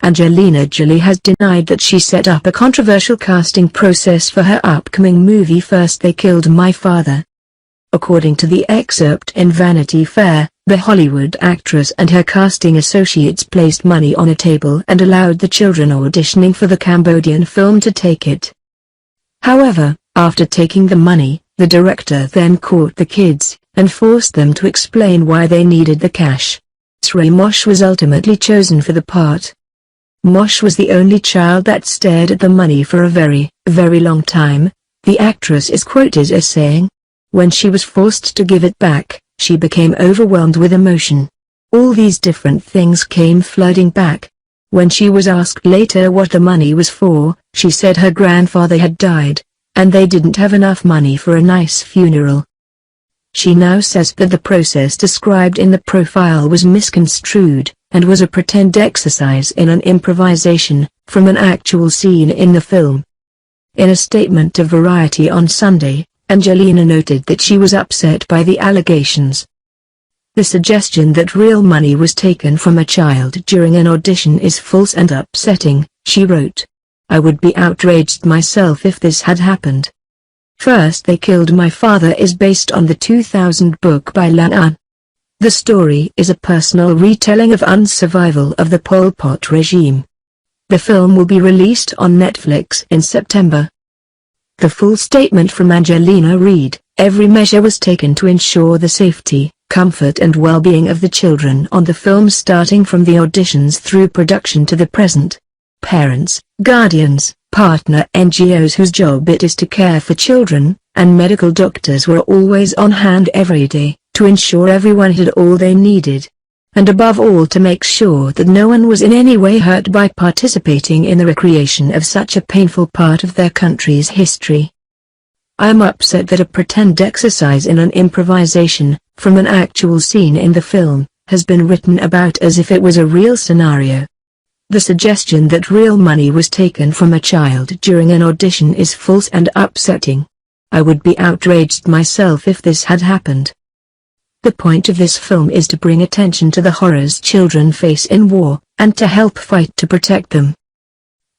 Angelina Jolie has denied that she set up a controversial casting process for her upcoming movie First They Killed My Father. According to the excerpt in Vanity Fair, the Hollywood actress and her casting associates placed money on a table and allowed the children auditioning for the Cambodian film to take it. However, after taking the money, the director then caught the kids and forced them to explain why they needed the cash. Ray Mosh was ultimately chosen for the part. Mosh was the only child that stared at the money for a very, very long time. The actress is quoted as saying, "When she was forced to give it back, she became overwhelmed with emotion. All these different things came flooding back. When she was asked later what the money was for, she said her grandfather had died, and they didn't have enough money for a nice funeral." She now says that the process described in the profile was misconstrued, and was a pretend exercise in an improvisation, from an actual scene in the film. In a statement to Variety on Sunday, Angelina noted that she was upset by the allegations. The suggestion that real money was taken from a child during an audition is false and upsetting, she wrote. "I would be outraged myself if this had happened." First They Killed My Father is based on the 2000 book by Lang Un. The story is a personal retelling of Un's survival of the Pol Pot regime. The film will be released on Netflix in September. The full statement from Angelina read, "Every measure was taken to ensure the safety, comfort and well-being of the children on the film, starting from the auditions through production to the present. Parents, guardians, partner NGOs whose job it is to care for children, and medical doctors were always on hand every day, to ensure everyone had all they needed. And above all to make sure that no one was in any way hurt by participating in the recreation of such a painful part of their country's history. I am upset that a pretend exercise in an improvisation, from an actual scene in the film, has been written about as if it was a real scenario. The suggestion that real money was taken from a child during an audition is false and upsetting. I would be outraged myself if this had happened." The point of this film is to bring attention to the horrors children face in war, and to help fight to protect them.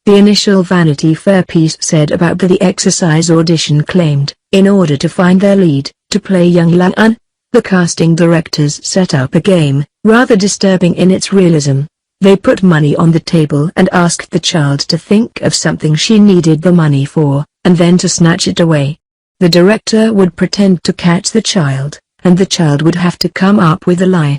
The initial Vanity Fair piece said about the exercise audition claimed, in order to find their lead, to play young Lang Un, the casting directors set up a game, rather disturbing in its realism. They put money on the table and asked the child to think of something she needed the money for, and then to snatch it away. The director would pretend to catch the child, and the child would have to come up with a lie.